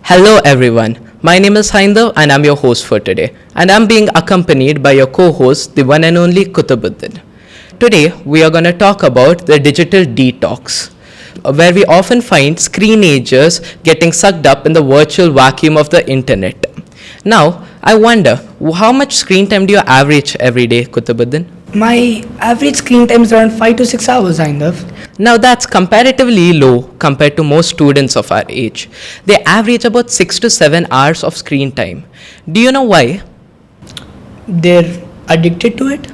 Hello everyone, my name is Hyndhav and I'm your host for today. And I'm being accompanied by your co-host, the one and only Quthbuddin. Today we are going to talk about the digital detox, where we often find screenagers getting sucked up in the virtual vacuum of the internet. Now, I wonder, how much screen time do you average every day, Quthbuddin? My average screen time is around 5 to 6 hours, Hyndhav. Now that's comparatively low compared to most students of our age. They average about 6 to 7 hours of screen time. Do you know why? They're addicted to it?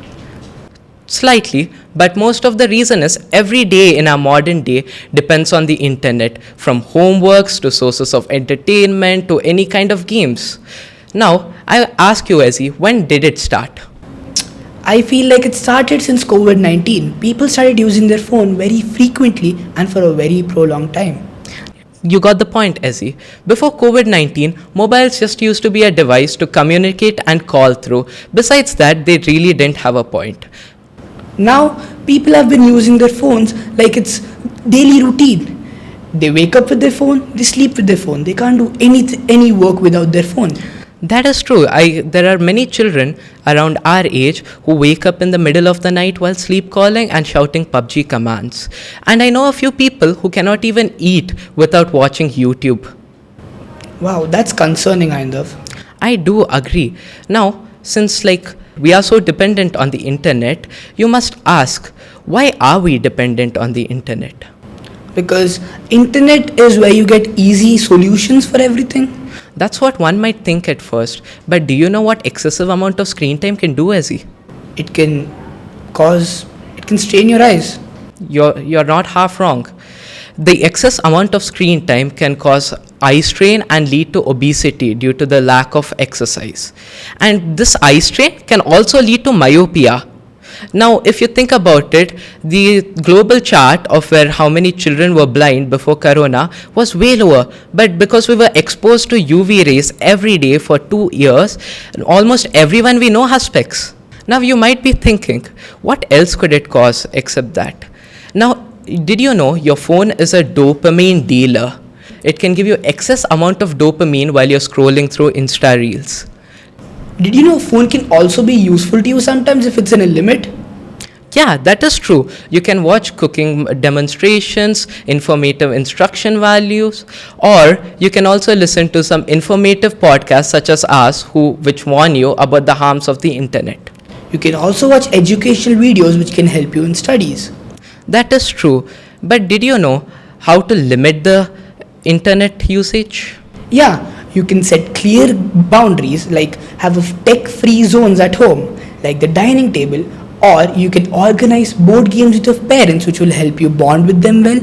Slightly, but most of the reason is every day in our modern day depends on the internet, from homeworks to sources of entertainment to any kind of games. Now, I ask you, Ezzy, when did it start? I feel like it started since COVID-19. People started using their phone very frequently and for a very prolonged time. You got the point, Ezzy. Before COVID-19, mobiles just used to be a device to communicate and call through. Besides that, they really didn't have a point. Now, people have been using their phones like it's daily routine. They wake up with their phone, they sleep with their phone. They can't do any work without their phone. That is true. There are many children around our age who wake up in the middle of the night while sleep calling and shouting PUBG commands. And I know a few people who cannot even eat without watching YouTube. Wow, that's concerning, Hyndhav. I do agree. Now, since we are so dependent on the internet, you must ask, why are we dependent on the internet? Because internet is where you get easy solutions for everything. That's what one might think at first. But do you know what excessive amount of screen time can do, Ezzy? It can strain your eyes. You're not half wrong. The excess amount of screen time can cause eye strain and lead to obesity due to the lack of exercise. And this eye strain can also lead to myopia. Now, if you think about it, the global chart of how many children were blind before Corona was way lower. But because we were exposed to UV rays every day for 2 years, almost everyone we know has specs. Now, you might be thinking, what else could it cause except that? Now, did you know your phone is a dopamine dealer? It can give you excess amount of dopamine while you're scrolling through Insta Reels. Did you know phone can also be useful to you sometimes if it's in a limit? Yeah, that is true. You can watch cooking demonstrations, informative instruction values, or you can also listen to some informative podcasts such as ours which warn you about the harms of the internet. You can also watch educational videos which can help you in studies. That is true. But did you know how to limit the internet usage? Yeah, you can set clear boundaries like have tech-free zones at home, like the dining table, or you can organize board games with your parents which will help you bond with them well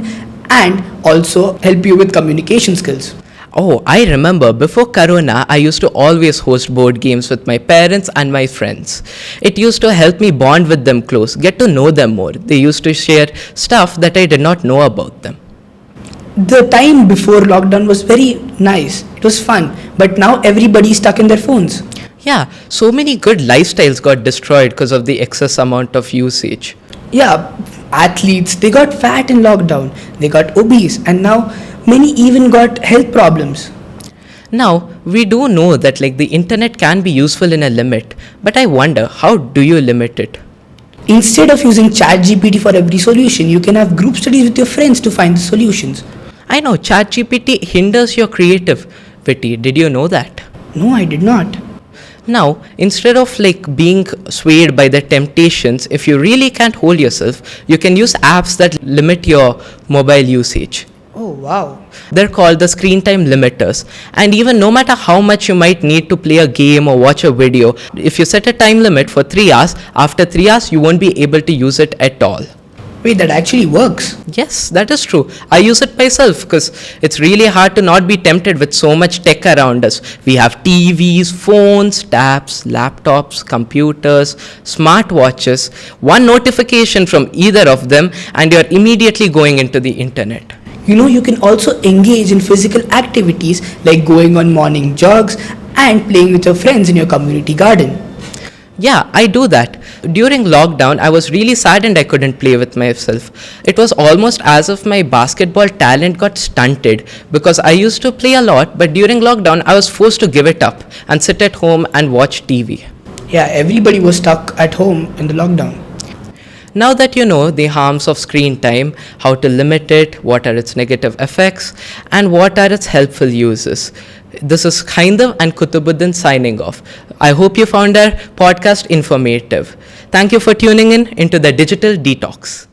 and also help you with communication skills. Oh, I remember before Corona, I used to always host board games with my parents and my friends. It used to help me bond with them close, get to know them more. They used to share stuff that I did not know about them. The time before lockdown was very nice. It was fun. But now everybody's stuck in their phones. Yeah, so many good lifestyles got destroyed because of the excess amount of usage. Yeah, athletes, they got fat in lockdown. They got obese and now many even got health problems. Now, we do know that the internet can be useful in a limit. But I wonder, how do you limit it? Instead of using ChatGPT for every solution, you can have group studies with your friends to find the solutions. I know ChatGPT hinders your creativity. Did you know that? No, I did not. Now, instead of being swayed by the temptations, if you really can't hold yourself, you can use apps that limit your mobile usage. Oh, wow. They're called the screen time limiters. And even no matter how much you might need to play a game or watch a video, if you set a time limit for 3 hours, after 3 hours, you won't be able to use it at all. Wait, that actually works. Yes, that is true. I use it myself because it's really hard to not be tempted with so much tech around us. We have TVs, phones, tabs, laptops, computers, smartwatches. One notification from either of them and you're immediately going into the internet. You know, you can also engage in physical activities like going on morning jogs and playing with your friends in your community garden. Yeah, I do that. During lockdown, I was really sad and I couldn't play with myself. It was almost as if my basketball talent got stunted because I used to play a lot, but during lockdown, I was forced to give it up and sit at home and watch TV. Yeah, everybody was stuck at home in the lockdown. Now that you know the harms of screen time, how to limit it, what are its negative effects, and what are its helpful uses, this is Hyndhav and Quthbuddin signing off. I hope you found our podcast informative. Thank you for tuning in into the Digital Detox.